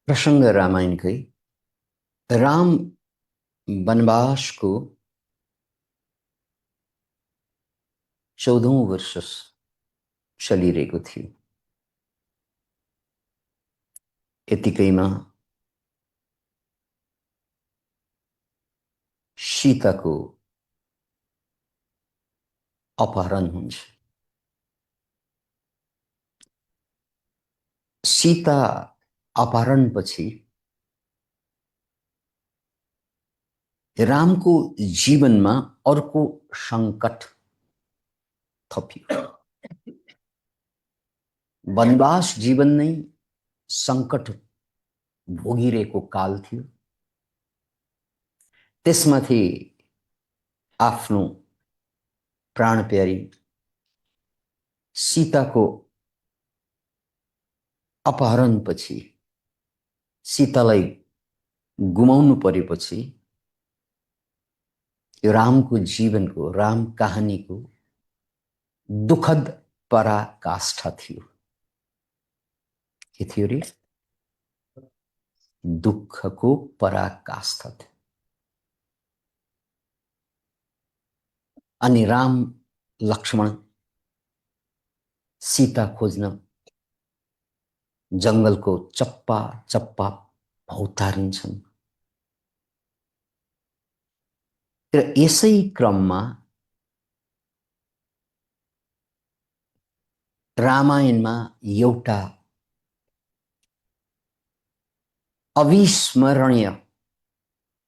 प्रसङ्ग रामायणकै राम वनवासको 14औं वर्ष चलिरहेको थियो। यतिकैमा सीताको अपहरण हुन्छ। सीता अपहरणपछि रामको जीवनमा अर्को सङ्कट थपियो। वनवास जीवन नै सङ्कट भोगिरहेको काल थियो। त्यसमाथि आफ्नो प्राणप्यारी सीताको अपहरणपछि सीतालाई गुमाउनु परेपछि यो रामको जीवनको राम कहानीको दुखद पराकाष्ठा थियो। के थियो रे? दुःखको पराकाष्ठा थियो। अनि राम लक्ष्मण सीता खोज्न जंगलको चप्पा चप्पा भौतारिन्छन्। र यसै क्रममा रामायणमा एउटा अविस्मरणीय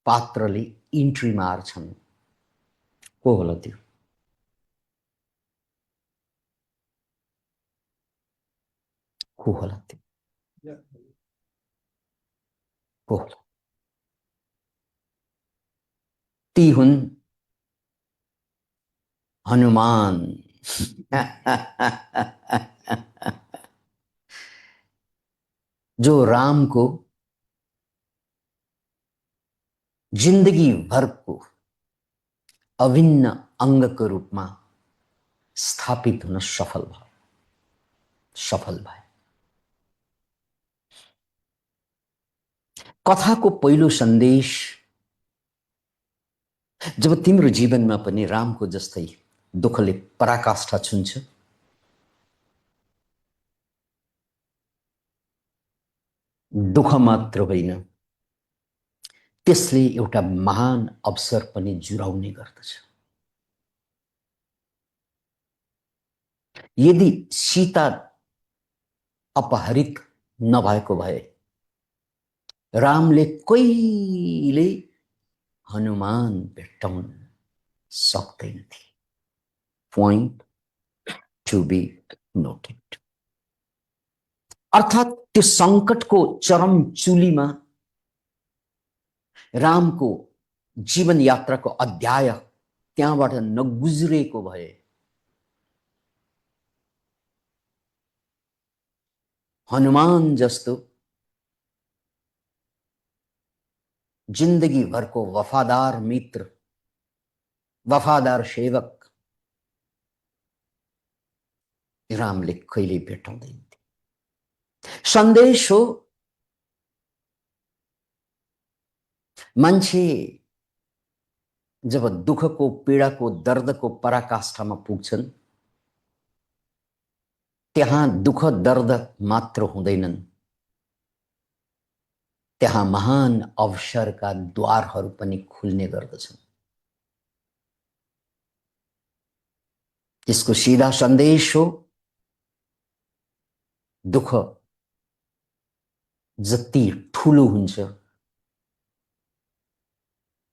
पात्रले इन्ट्री मार्छन्। को होला त्यो? को होला त्यो? को होला? ती हुन् हनुमान। जो रामको जिन्दगी भरको अभिन्न अङ्गको रूपमा स्थापित हुन सफल भए। कथाको पहिलो सन्देश जब तिम्रो जीवनमा पनि रामको जस्तै दुःखले पराकाष्ठा छुन्छ, दुःख मात्र होइन, त्यसले एउटा महान अवसर पनि जुराउने गर्दछ। यदि सीता अपहरित नभएको भए रामले कहिले हनुमान भेट्टाउन सक्दैनथे। Point to be noted. अर्थात् त्यो सङ्कटको चरम चुलीमा रामको जीवन यात्राको अध्याय त्यहाँबाट नगुज्रेको भए हनुमान जस्तो जिन्दगी भरको वफादार मित्र, वफादार सेवक रामले कहिले भेटाउँदैन। सन्देश हो, मान्छे जब दुःखको पीडाको दर्दको पराकाष्ठामा पुग्छन् त्यहाँ दुःख दर्द मात्र हुँदैनन्, त्यहाँ महान अवसरका द्वारहरू पनि खुल्ने गर्दछन्। यसको सीधा सन्देश हो, दुःख जति ठुलो हुन्छ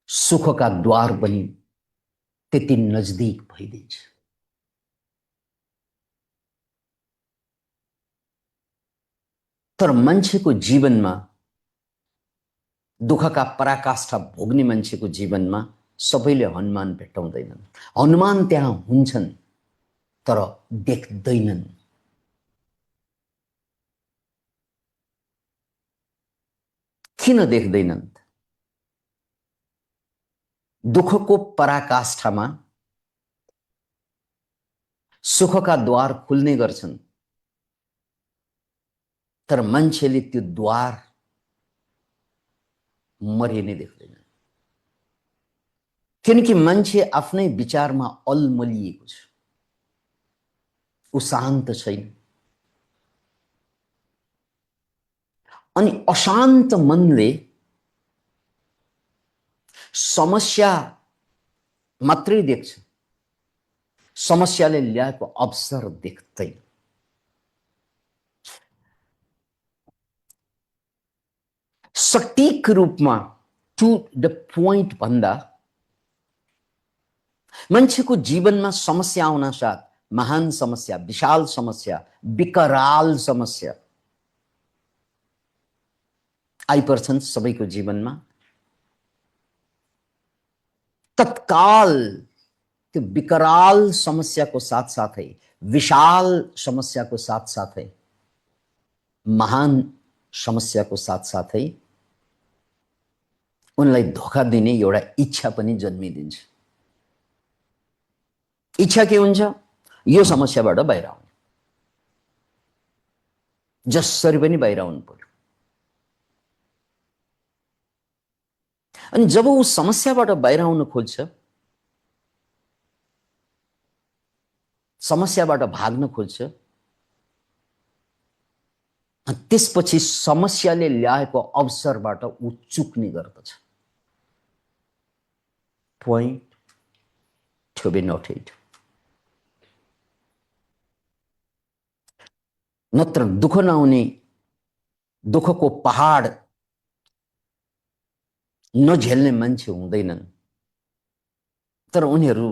सुखका द्वार पनि त्यति नजदीक भइदिन्छ। तर मान्छेको जीवनमा दुःखका पराकाष्ठा भोग्ने मान्छेको जीवनमा सबैले हनुमान भेट्टाउँदैनन्। हनुमान त्यहाँ हुन्छन् तर देख्दैनन्। किन देख्दैनन्? दुःखको पराकाष्ठामा सुखका द्वार खुल्ने गर्छन् तर मान्छेले त्यो द्वार मरिने देख्दैन। किनकि मान्छे आफ्नै विचारमा अलमलिएको छ, ऊ शान्त छैन। अनि अशान्त मनले समस्या मात्रै देख्छ, समस्याले ल्याएको अवसर देख्दैन। सटीक रूपमा टु द पोइन्ट भन्दा मान्छेको जीवनमा समस्या आउन साथ महान समस्या, विशाल समस्या, विकराल समस्या आइपर्छन् सबैको जीवनमा। तत्काल त्यो विकराल समस्याको साथसाथै, विशाल समस्याको साथसाथै, महान समस्याको साथसाथै उनलाई धोका दिने एउटा इच्छा पनि जन्मिदिन्छ। इच्छा के हुन्छ? यो समस्याबाट बाहिर आउनु, जसरी पनि बाहिर आउनु पर्यो। अनि जब ऊ समस्याबाट बाहिर आउन खोज्छ, समस्याबाट भाग्न खोज्छ, त्यसपछि समस्याले ल्याएको अवसरबाट ऊ चुक्ने गर्दछ। Point to be noted. नत्र दुःख नआउने, दुःखको पहाड नझेल्ने मान्छे हुँदैनन्, तर उनीहरू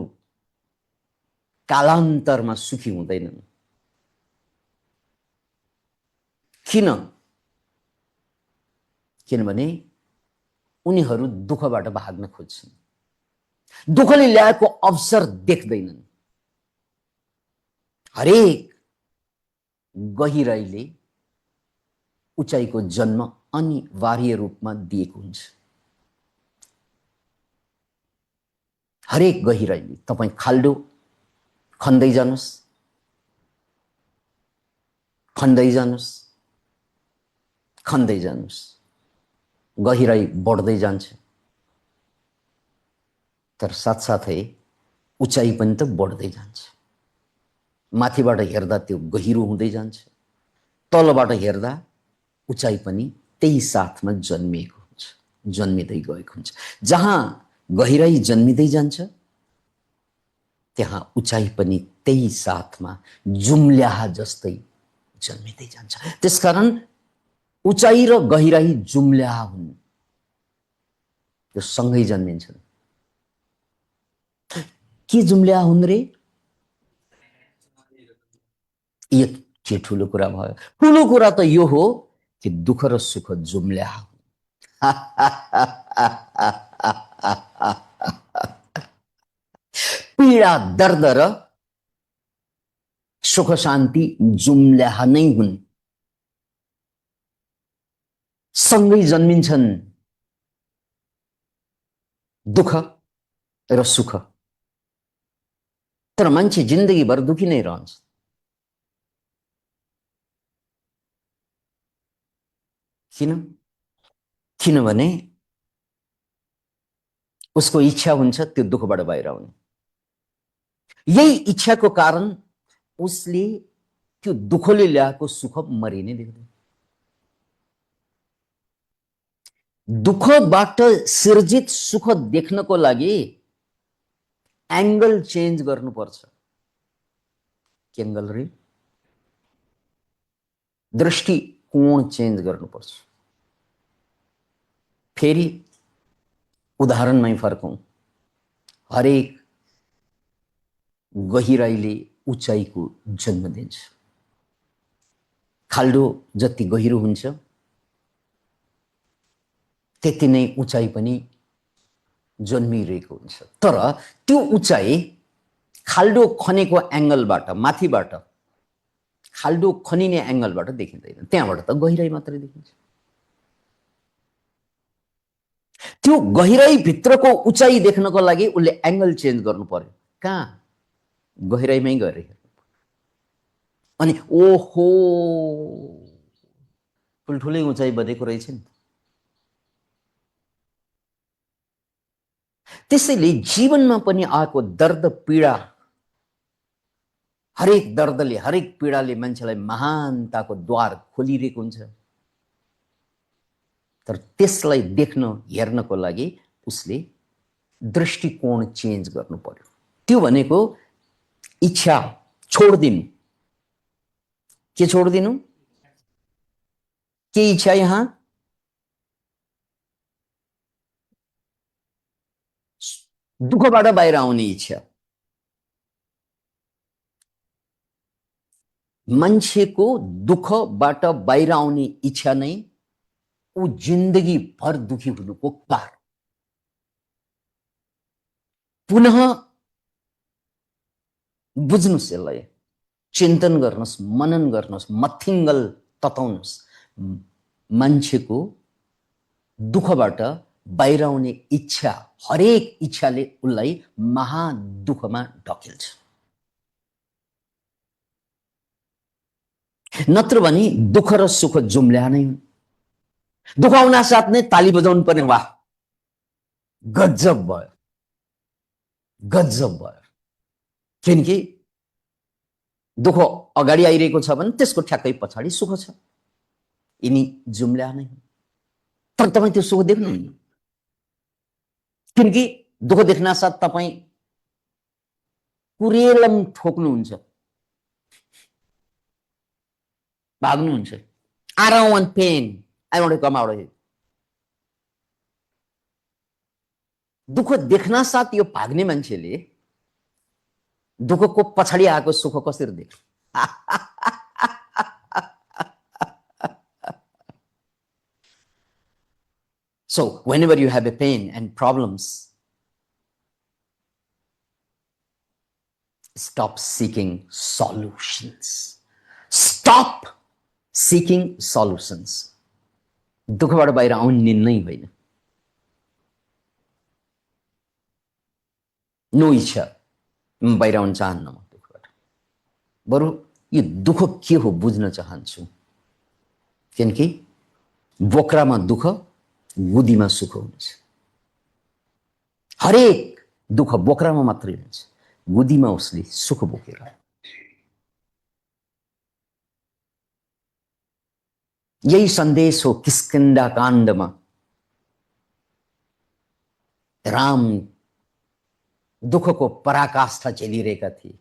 कालान्तरमा सुखी हुँदैनन्। किन? किनभने उनीहरू दुःखबाट भाग्न खोज्छन्, दुःखले ल्याएको अवसर देख्दैनन्। हरेक गहिराईले उचाइको जन्म अनिवार्य रूपमा दिएको हुन्छ। हरेक गहिराईले तपाईं खाल्डो खन्दै जानुस्, खन्दै जानुस्, खन्दै जानुस्, गहिराई बढ्दै जान्छ। तर साथसाथै उचाइ पनि त बढ्दै जान्छ। माथिबाट हेर्दा त्यो गहिरो हुँदै जान्छ, तलबाट हेर्दा उचाइ पनि त्यही साथमा जन्मिएको हुन्छ, जन्मिँदै गएको हुन्छ। जहाँ गहिराई जन्मिँदै जान्छ, त्यहाँ उचाइ पनि त्यही साथमा जुम्ल्याहा जस्तै जन्मिँदै जान्छ। त्यसकारण उचाइ र गहिराई जुम्ल्याहा हुन्, त्यो सँगै जन्मिन्छन्। के जुम्ल्याहा हुन् रे? यो के ठुलो कुरा भयो? ठुलो कुरा त यो हो कि दुःख र सुख जुम्ल्याहा हुन्। पीडा, दर्द र सुख शान्ति जुम्ल्याहा नै हुन्, सँगै जन्मिन्छन् दुःख र सुख। तर मान्छे जिन्दगीभर दुखी नै रहन्छ। किन? किनभने उसको इच्छा हुन्छ त्यो दुःखबाट बाहिर आउने। यही इच्छाको कारण उसले त्यो दुःखले ल्याएको सुख मरिने देख्दैन। दुःखबाट सिर्जित सुख देख्नको लागि एंगल चेन्ज गर्नुपर्छ। के एंगल रे? दृष्टिकोण चेन्ज गर्नुपर्छ। फेरि उदाहरणमै फर्कौं, हरेक गहिराईले उचाइको जन्म दिन्छ। खाल्डो जति गहिरो हुन्छ त्यति नै उचाइ पनि जन्मिरहेको हुन्छ। तर त्यो उचाइ खाल्डो खनेको एंगलबाट, माथिबाट खाल्डो खनिने एंगलबाट देखिँदैन, त्यहाँबाट त गहिराई मात्रै देखिन्छ। त्यो गहिराई भित्रको उचाइ देख्नको लागि उसले एंगल चेन्ज गर्नु पर्यो। कहाँ? गहिराईमै गएर हेर्नु। अनि ओहो, ठुल्ठुलै उचाइ बढेको रहेछ नि। त्यसैले जीवनमा पनि आएको दर्द पीडा, हरेक दर्दले हरेक पीडाले मान्छेलाई महानताको द्वार खोलिरहेको हुन्छ। तर त्यसलाई देख्न हेर्नको लागि उसले दृष्टिकोण चेन्ज गर्नु पर्यो। त्यो भनेको इच्छा छोडिदिनु। के छोडिदिनु? के इच्छा? यहाँ दुःखबाट बाहिर आउने इच्छा। मान्छेको दुःखबाट बाहिर आउने इच्छा नै ऊ जिन्दगी भर दुखी हुनुको कारण। पुनः बुझ्नुस्, यसलाई चिन्तन गर्नुस्, मनन गर्नुस्, मथिङ्गल तताउनुस्। मान्छेको दुःखबाट बाहिर आउने इच्छा, हरेक इच्छाले उसलाई महादुःखमा ढकेल्छ। नत्र भने दुःख र सुख जुम्ल्या नै हुन्। दुःख आउन साथ नै ताली बजाउनु पर्ने, वाह गजब भयो, गजब भयो। किनकि दुःख अगाडि आइरहेको छ भने त्यसको ठ्याक्कै पछाडि सुख छ। यिनी जुम्ल्या नै हुन्। तर तपाईँ त्यो सुख देख्नुहुन्न, किनकि दुःख देख्न साथ तपाईँ कुरेलम ठोक्नुहुन्छ, भाग्नुहुन्छ। I don't want pain, I want to come out of it. दुःख देख्न साथ यो भाग्ने मान्छेले दुःखको पछाडि आएको सुख कसरी देख्छ? So whenever you have a pain and problems, stop seeking solutions. Stop seeking solutions. दुःखबाट बाहिर आउनु नै होइन। नो इच्छा, बाहिर आउन चाहन्न म दुःखबाट। बरु यो दुःख के हो बुझ्न चाहन्छु। किनकि बोक्रामा दुःख, गुदीमा सुख हुन्छ। हरेक दुःख बोक्रामा मात्रै हुन्छ, गुदीमा उसले सुख बोकेर। यही सन्देश हो किष्किन्धा काण्डमा। राम दुःखको पराकाष्ठा झेलिरहेका थिए।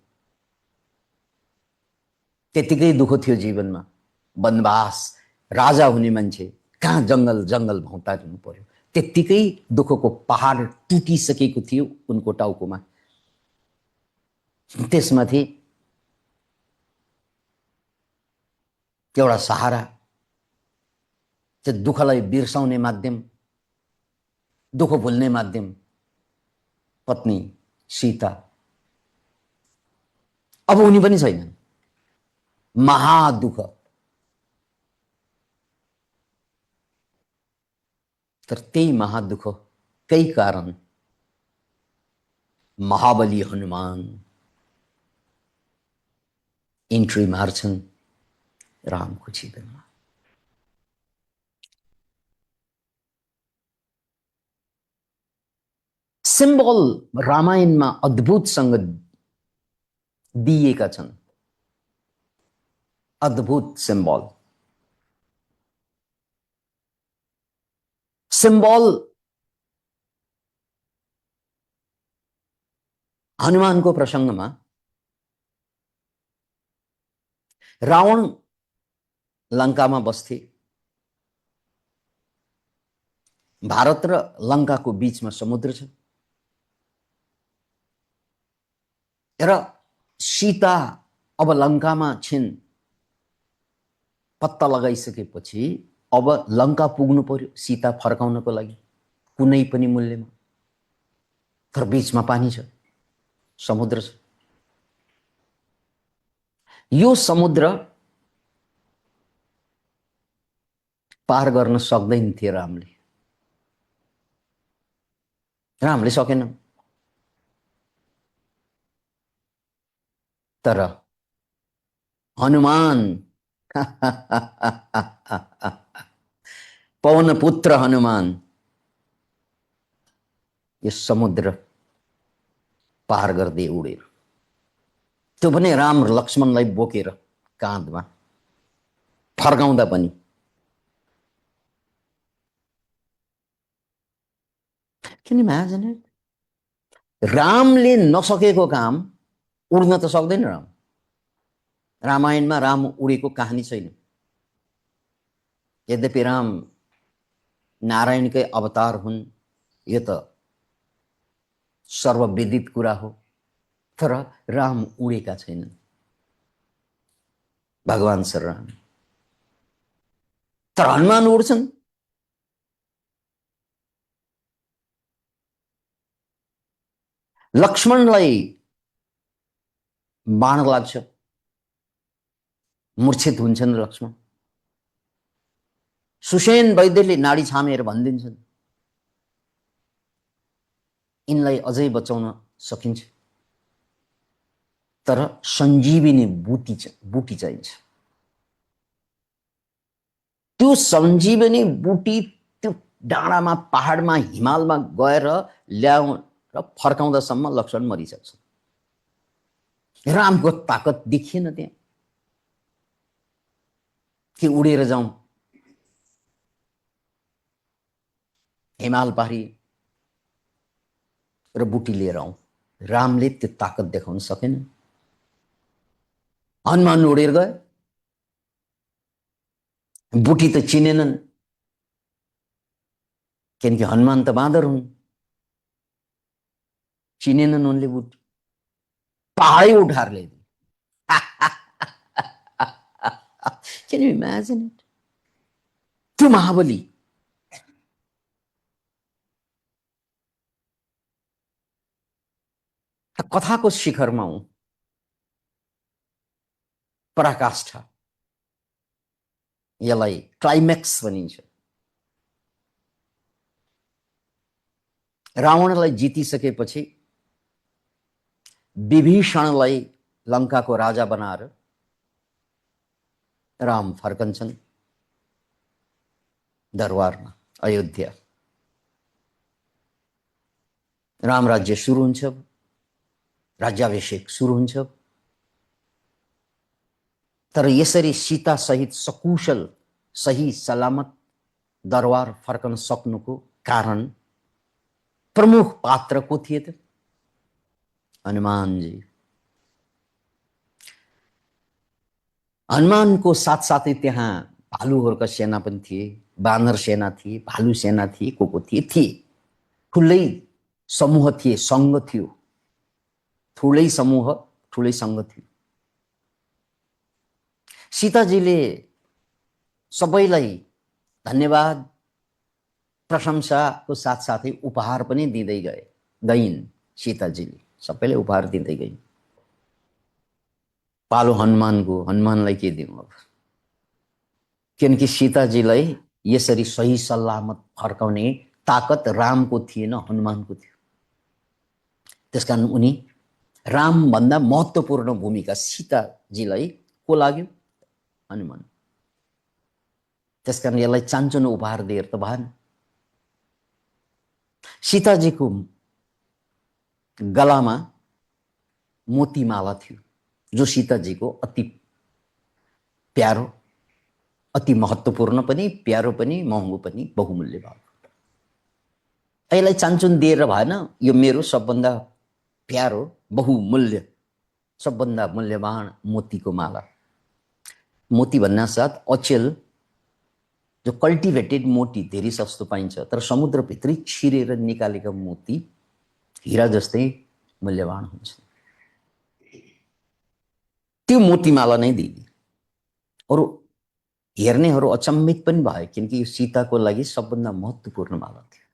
त्यतिकै दुःख थियो जीवनमा। वनवास, राजा हुने मान्छे कहाँ जङ्गल जङ्गल भौतारिनु पर्यो। त्यतिकै दुःखको पहाड टुटिसकेको थियो उनको टाउकोमा। त्यसमाथि एउटा सहारा, त्यो दुःखलाई बिर्साउने माध्यम, दुःख भुल्ने माध्यम, पत्नी सीता। अब उनी पनि छैनन्। महादुःख। तर त्यही महादुःखकै कारण महाबली हनुमान इन्ट्री मार्छन् रामको जीवनमा। सिम्बल रामायणमा अद्भुतसँग दिएका छन्। अद्भुत सिम्बल। सिम्बल हनुमानको प्रसङ्गमा रावण लङ्कामा बस्थे। भारत र लङ्काको बीचमा समुद्र छ र सीता अब लङ्कामा छिन्। पत्ता लगाइसकेपछि अब लङ्का पुग्नु पर्यो सीता फर्काउनको लागि कुनै पनि मूल्यमा। तर बीचमा पानी छ, समुद्र छ। यो समुद्र पार गर्न सक्दैन थिए रामले। रामले सकेन। तर हनुमान पवन पुत्र हनुमान यो समुद्र पार गर्दै उडेर, त्यो पनि राम र लक्ष्मणलाई बोकेर काँधमा फर्काउँदा पनि Can you imagine it? रामले नसकेको काम उड्न त सक्दैन राम। रामायणमा राम उडेको कहानी छैन। यद्यपि राम नारायणकै अवतार हुन्, यो त सर्वविदित कुरा हो, तर राम उडेका छैनन्। भगवान श्री राम तर हनुमान उड्छन्। लक्ष्मणलाई बाण लाग्छ, मूर्छित हुन्छन् लक्ष्मण। सुसेन वैद्यले नाडी छामेर भनिदिन्छन्, यिनलाई अझै बचाउन सकिन्छ, तर सञ्जीविनी बुटी चाहिन्छ। त्यो सञ्जीवनी बुटी त्यो डाँडामा, पहाडमा, हिमालमा गएर ल्याउन र फर्काउँदासम्म लक्ष्मण मरिसक्छ। रामको ताकत देखिएन त्यहाँ कि उडेर जाउँ हिमाल पारी र बुटी लिएर आउँ। रामले त्यो ताकत देखाउन सकेन। हनुमान उडेर गए, बुटी त चिनेनन्, किनकि हनुमान त बाँदर हुन्, चिनेनन् उनले बुटी। पहाडै उठाएर ल्याइदिए। Can you imagine it? त्यो महाबली कथाको शिखरमा हूँ, पराकाष्ठा, यसलाई क्लाइमेक्स भनिन्छ। रावणलाई जितिसकेपछि विभीषणलाई लङ्काको राजा बनाएर राम फर्कन्छन् दरबारमा, अयोध्या। राम राज्य सुरु हुन्छ, राज्याभिषेक सुरु हुन्छ। तर यसरी सीता सहित सकुशल सही सलामत दरबार फर्कन सक्नुको कारण प्रमुख पात्र को थिए त? हनुमानजी। हनुमानको साथसाथै त्यहाँ भालुहरूका सेना पनि थिए, बानर सेना थिए, भालु सेना थिए, को थिए। ठुलै समूह थिए, संघ थियो, ठुलै समूह, ठुलै संघ थियो। सीताजीले सबैलाई धन्यवाद प्रशंसाको साथसाथै उपहार पनि दिँदै गइन्। सीताजीले सबैलाई उपहार दिँदै गइन्। पालो हनुमानको, हनुमानलाई के दिउँ अब, किनकि सीताजीलाई यसरी सही सलामत फर्काउने ताकत रामको थिएन, हनुमानको थियो। त्यसकारण उनी रामभन्दा महत्त्वपूर्ण भूमिका सीताजीलाई को लाग्यो? हनुमान। त्यसकारण यसलाई चान्चुन उपहार दिएर त भएन। सीताजीको गलामा मोतीमाला थियो, जो सीताजीको अति प्यारो, अति महत्त्वपूर्ण पनि, प्यारो पनि, महँगो पनि, बहुमूल्य भाव। यसलाई चान्चुन दिएर भएन, यो मेरो सबभन्दा प्यारो, बहुमूल्य, सबभन्दा मूल्यवान मोतीको माला। मोती भन्ना साथ अचेल, जो कल्टिभेटेड मोती धेरै सस्तो पाइन्छ, तर समुद्रभित्रै छिरेर निकालेका मोती हीरा जस्तै मूल्यवान हुन्छ। त्यो मोतीमाला नै दिदी। अरू हेर्नेहरू अचम्मित पनि भए, किनकि यो सीताको लागि सबभन्दा महत्त्वपूर्ण माला थियो।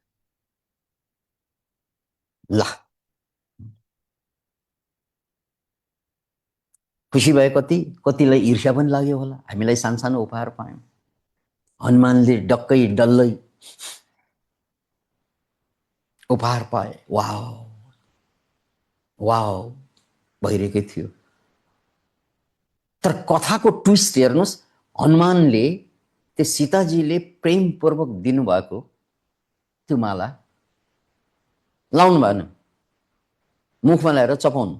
ल खुसी भए कतिलाई ईर्ष्या पनि लाग्यो होला, हामीलाई सानसानो उपहार पायौँ। हनुमानले डक्कै डल्लै उपहार पाए। वाह वाह भइरहेकै थियो। तर कथाको ट्विस्ट हेर्नुहोस्, हनुमानले त्यो सीताजीले प्रेमपूर्वक दिनुभएको त्यो माला लाउनु भएन, मुखमा ल्याएर चपाउनु।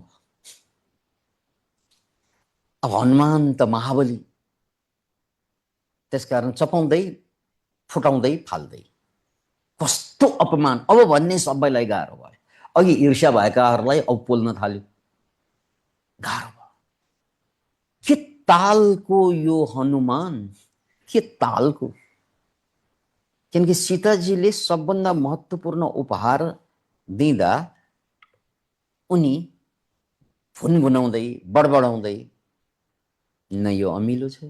अब हनुमान त महाबली, त्यसकारण चपाउँदै फुटाउँदै फाल्दै। कस्तो अपमान! अब भन्ने सबैलाई गाह्रो भयो। अघि ईर्ष्या भएकाहरूलाई अब पोल्न थाल्यो, गाह्रो भयो। के तालको यो हनुमान, के तालको! किनकि सीताजीले सबभन्दा महत्त्वपूर्ण उपहार दिँदा उनी भुनभुनाउँदै बडबडाउँदै, न यो अमिलो छ,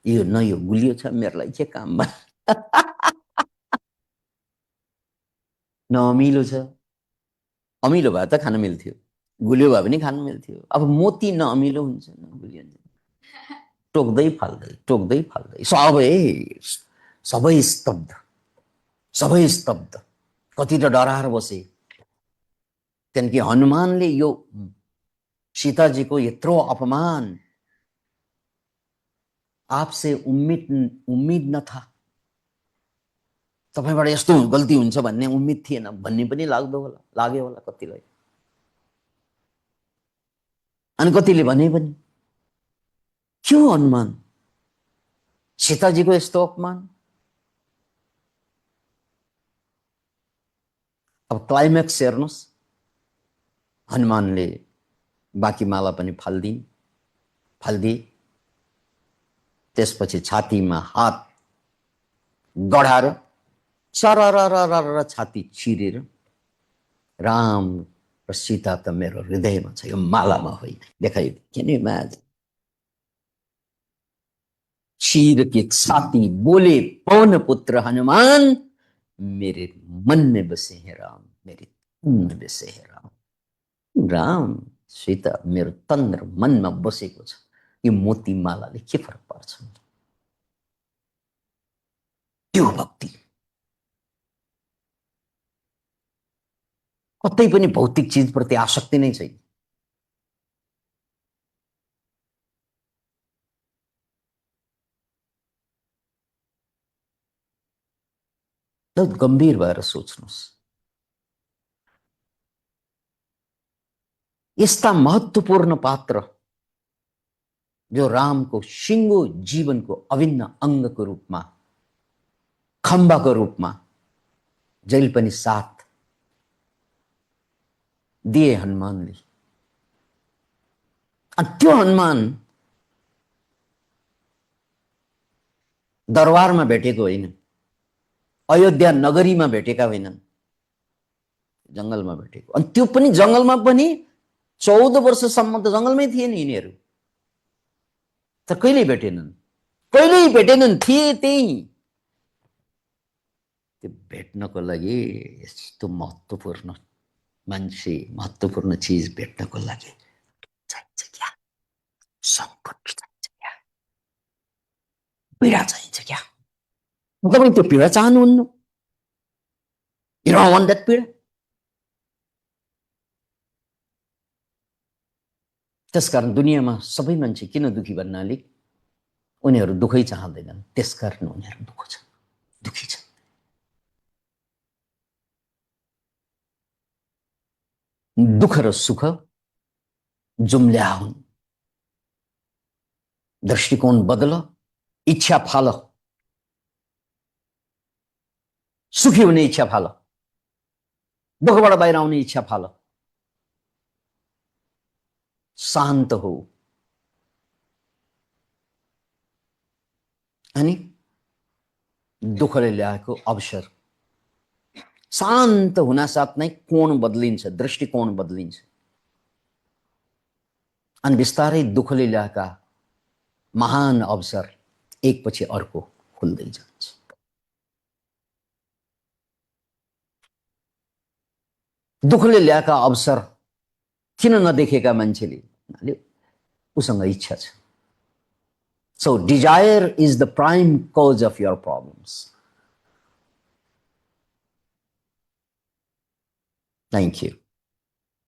यो न यो गुलियो छ, मेरो लागि के काम भयो। न अमिलो छ, अमिलो भए त खान मिल्थ्यो, गुलियो भए पनि खान मिल्थ्यो। अब मोती न अमिलो हुन्छ न गुलियो हुन्छ। टोक्दै फाल्दै, टोक्दै फाल्दै, सबै स्तब्ध, सबै स्तब्ध। कति त डराएर बसे। किनकि हनुमानले यो सीताजी को यत्रो अपमान, आपसे उम्मीद न था, तपाईबाट यस्तो गल्ती हुन्छ भन्ने उम्मीद थिएन भन्ने पनि लाग्यो होला कतिलाई। अनि कतिले भने पनि क्यों हनुमान, सीताजीको यस्तो अपमान। अब क्लाइमेक्स हेर्नुस्, हनुमानले बाँकी माला पनि फाल्दिए। त्यसपछि छातीमा हात गढाएर सररररर छाती चिरेर, राम र सीता त मेरो हृदयमा छ, यो मालामा होइन, देखाइयो। Can you imagine? चीर के छाती बोले पवन पुत्र हनुमान, मेरे मन में बसे हैं राम, मेरे तन में बसे हैं राम। राम सीता मेरो तन र मनमा बसेको छ, यो मोती मालाले के फरक पार्छ? त्यो भक्ति। कतै पनि भौतिक चीजप्रति आसक्ति नै छैन। बहुत गम्भीर भएर सोच्नुस्। यस्ता महत्त्वपूर्ण पात्र जो रामको सिङ्गो जीवनको अभिन्न अङ्गको रूपमा, खम्बाको रूपमा जहिले पनि साथ दिए हनुमानले। अनि त्यो हनुमान दरबारमा भेटेको होइन, अयोध्या नगरीमा भेटेका होइनन्, जङ्गलमा भेटेको। अनि त्यो पनि जङ्गलमा पनि 14 वर्षसम्म त जङ्गलमै थिए नि यिनीहरू, तर कहिल्यै भेटेनन्, थिए त्यही। त्यो भेट्नको लागि यस्तो महत्त्वपूर्ण मान्छे, महत्त्वपूर्ण चिज भेट्नको लागि चाहिन्छ क्या? सङ्कट चाहिन्छ क्या? पीडा चाहिन्छ क्या? तपाईँ त्यो पीडा चाहनुहुन्न? You don't want that पीडा? त्यसकारण दुनियाँमा सबै मान्छे किन दुखी भन्नाले उनीहरू दुःखै चाहँदैनन्, त्यसकारण उनीहरू दुखी छन्। दुःख र सुख जुम्ल्या हुन्। दृष्टिकोण बदल, इच्छा फाल, सुखी हुने इच्छा फाल, दुःखबाट बाहिर आउने इच्छा फाल, शान्त हो। अनि दुःखले ल्याएको अवसर, शान्त हुनासाथ नै कोण बदलिन्छ, दृष्टिकोण बदलिन्छ। अनि बिस्तारै दुःखले ल्याएका महान अवसर एकपछि अर्को खुल्दै जान्छ। दुःखले ल्याएका अवसर किन नदेखेका मान्छेले? उसँग इच्छा छ। So desire is the prime cause of your problems. Thank you.